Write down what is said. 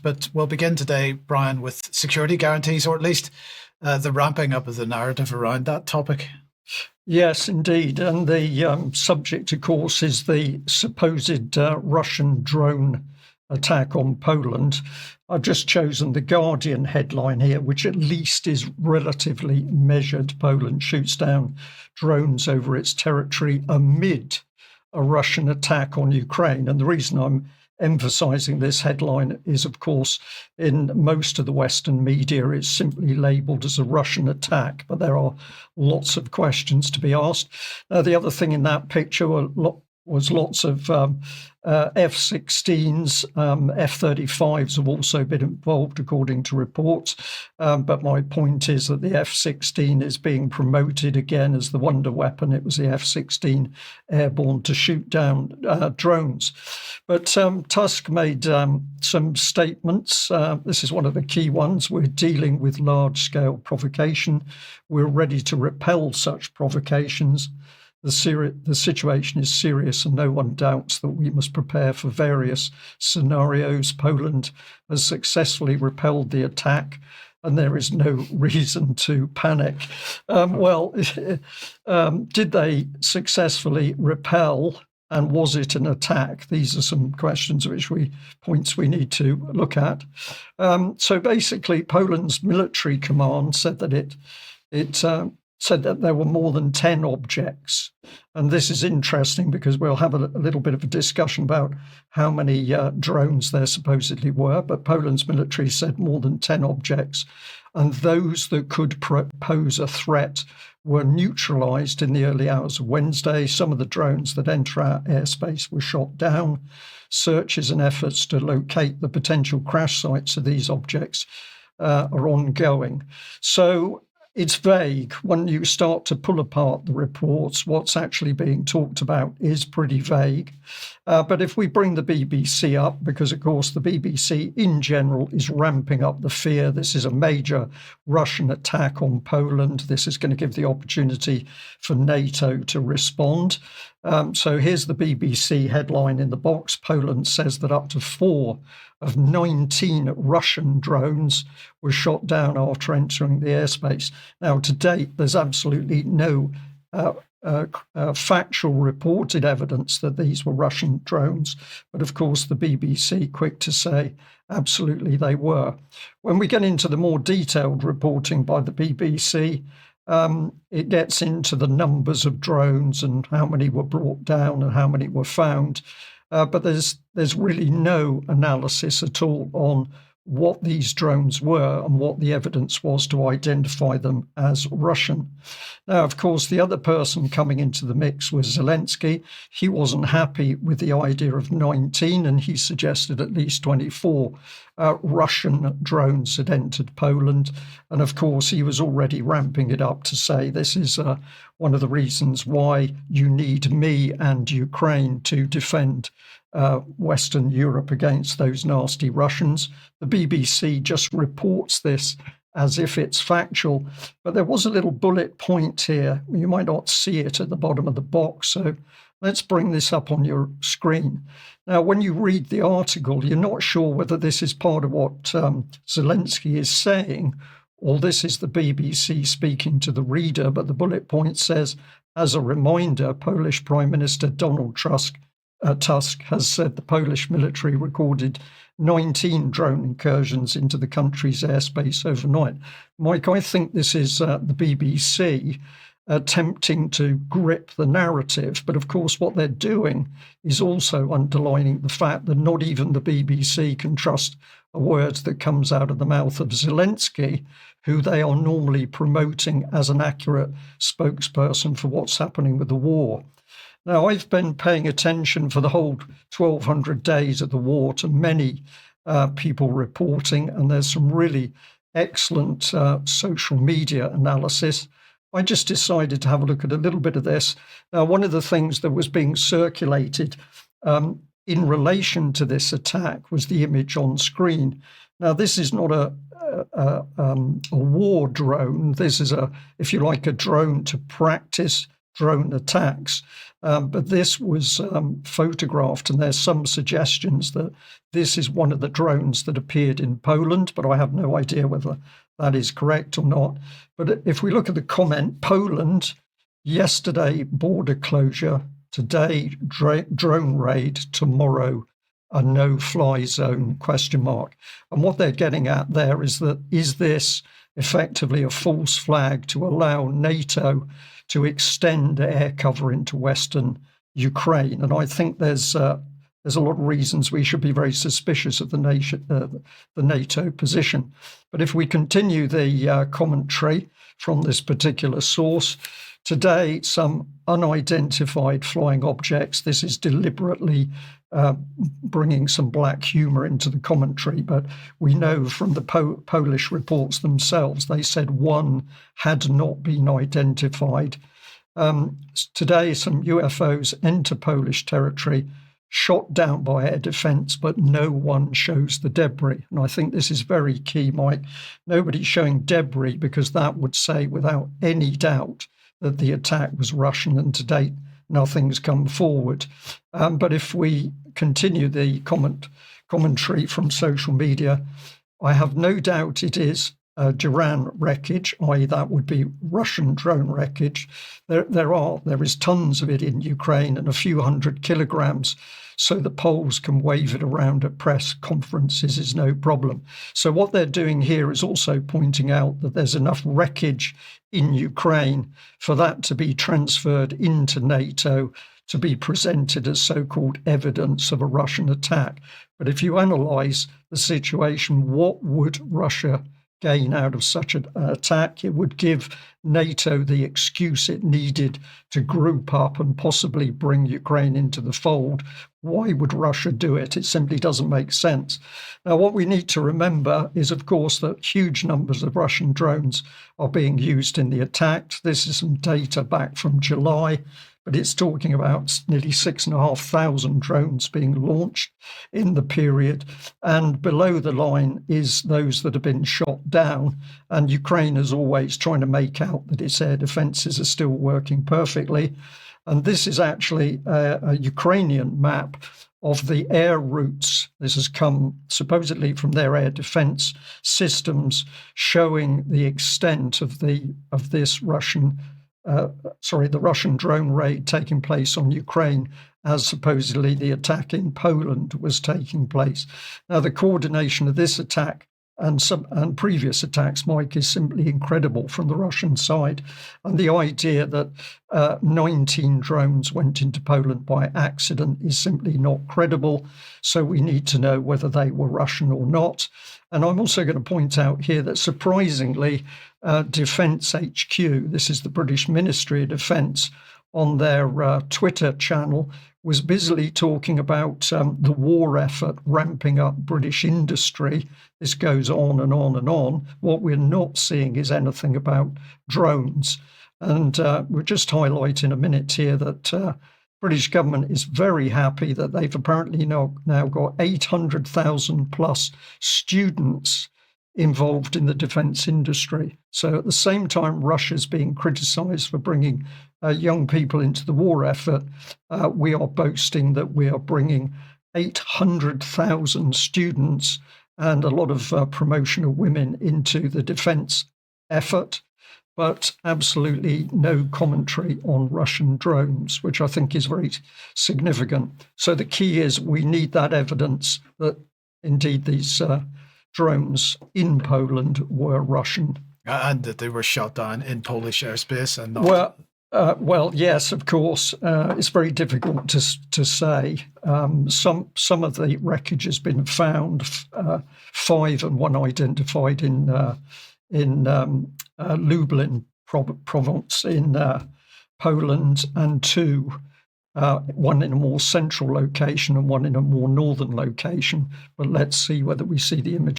But we'll begin today, Brian, with security guarantees, or at least the ramping up of the narrative around that topic. Yes, indeed. And the subject, of course, is the supposed Russian drone attack on Poland. I've just chosen the Guardian headline here, which at least is relatively measured. Poland shoots down drones over its territory amid a Russian attack on Ukraine. And the reason I'm emphasizing this headline is, of course, in most of the Western media, it's simply labeled as a Russian attack, but there are lots of questions to be asked. The other thing in that picture was lots of F-16s, F-35s have also been involved, according to reports. But my point is that the F-16 is being promoted again as the wonder weapon. It was the F-16 airborne to shoot down drones. But Tusk made some statements. This is one of the key ones. We're dealing with large-scale provocation. We're ready to repel such provocations. The situation is serious, and no one doubts that we must prepare for various scenarios. Poland has successfully repelled the attack, and there is no reason to panic. Did they successfully repel, and was it an attack? These are some points we need to look at. So basically, Poland's military command said that it said that there were more than 10 objects. And this is interesting because we'll have a little bit of a discussion about how many drones there supposedly were. But Poland's military said more than 10 objects. And those that could pose a threat were neutralized in the early hours of Wednesday. Some of the drones that enter our airspace were shot down. Searches and efforts to locate the potential crash sites of these objects are ongoing. So it's vague. When you start to pull apart the reports, what's actually being talked about is pretty vague. But if we bring the BBC up, because of course the BBC in general is ramping up the fear. This is a major Russian attack on Poland. This is going to give the opportunity for NATO to respond. So here's the BBC headline in the box. Poland says that up to 4 of 19 Russian drones were shot down after entering the airspace. Now, to date, there's absolutely no factual reported evidence that these were Russian drones. But of course, the BBC quick to say absolutely they were. When we get into the more detailed reporting by the BBC, it gets into the numbers of drones and how many were brought down and how many were found. But there's really no analysis at all on what these drones were and what the evidence was to identify them as Russian. Now, of course, the other person coming into the mix was Zelensky. He wasn't happy with the idea of 19, and he suggested at least 24 Russian drones had entered Poland. And of course, he was already ramping it up to say this is one of the reasons why you need me and Ukraine to defend Western Europe against those nasty Russians. The BBC just reports this as if it's factual, but there was a little bullet point here. You might not see it at the bottom of the box, so let's bring this up on your screen. Now, when you read the article, you're not sure whether this is part of what Zelensky is saying, or this is the BBC speaking to the reader, but the bullet point says, as a reminder, Polish Prime Minister Donald Tusk has said the Polish military recorded 19 drone incursions into the country's airspace overnight. Mike, I think this is the BBC attempting to grip the narrative. But of course, what they're doing is also underlining the fact that not even the BBC can trust a word that comes out of the mouth of Zelensky, who they are normally promoting as an accurate spokesperson for what's happening with the war. Now, I've been paying attention for the whole 1,200 days of the war to many people reporting, and there's some really excellent social media analysis. I just decided to have a look at a little bit of this. Now, one of the things that was being circulated in relation to this attack was the image on screen. Now, this is not a war drone. This is if you like, a drone to practice drone attacks. But this was photographed, and there's some suggestions that this is one of the drones that appeared in Poland, but I have no idea whether that is correct or not. But if we look at the comment, Poland, yesterday border closure, today drone raid, tomorrow a no-fly zone, ? And what they're getting at there is that, is this effectively a false flag to allow NATO to extend air cover into Western Ukraine? And I think there's a lot of reasons we should be very suspicious of the NATO position. But if we continue the commentary from this particular source, today some unidentified flying objects. This is deliberately bringing some black humour into the commentary, but we know from the Polish reports themselves, they said one had not been identified. Today, some UFOs enter Polish territory, shot down by air defence, but no one shows the debris. And I think this is very key, Mike. Nobody's showing debris because that would say without any doubt that the attack was Russian, and to date, nothing's come forward. But if we continue the commentary from social media, I have no doubt it is Duran wreckage, i.e. that would be Russian drone wreckage. There is tons of it in Ukraine and a few hundred kilograms, so the Poles can wave it around at press conferences is no problem. So what they're doing here is also pointing out that there's enough wreckage in Ukraine for that to be transferred into NATO to be presented as so-called evidence of a Russian attack. But if you analyse the situation, what would Russia gain out of such an attack? It would give NATO the excuse it needed to group up and possibly bring Ukraine into the fold. Why would Russia do it? It simply doesn't make sense. Now, what we need to remember is, of course, that huge numbers of Russian drones are being used in the attack. This is some data back from July, but it's talking about nearly 6,500 drones being launched in the period. And below the line is those that have been shot down. And Ukraine is always trying to make out that its air defences are still working perfectly. And this is actually a Ukrainian map of the air routes. This has come supposedly from their air defence systems, showing the extent of this Russian the Russian drone raid taking place on Ukraine as supposedly the attack in Poland was taking place. Now, the coordination of this attack and previous attacks, Mike, is simply incredible from the Russian side. And the idea that 19 drones went into Poland by accident is simply not credible. So we need to know whether they were Russian or not. And I'm also going to point out here that surprisingly, Defence HQ, this is the British Ministry of Defence, on their Twitter channel, was busily talking about the war effort ramping up British industry. This goes on and on and on. What we're not seeing is anything about drones. And we'll just highlight in a minute here that British government is very happy that they've apparently now got 800,000 plus students involved in the defence industry. So at the same time, Russia's being criticised for bringing young people into the war effort, we are boasting that we are bringing 800,000 students and a lot of promotion of women into the defence effort, but absolutely no commentary on Russian drones, which I think is very significant. So the key is we need that evidence that indeed these drones in Poland were Russian. And that they were shot down in Polish airspace and not... Well, yes, of course. It's very difficult to say. Some of the wreckage has been found, 5 and 1 identified in Lublin province in Poland, and 2, one in a more central location and one in a more northern location. But let's see whether we see the image.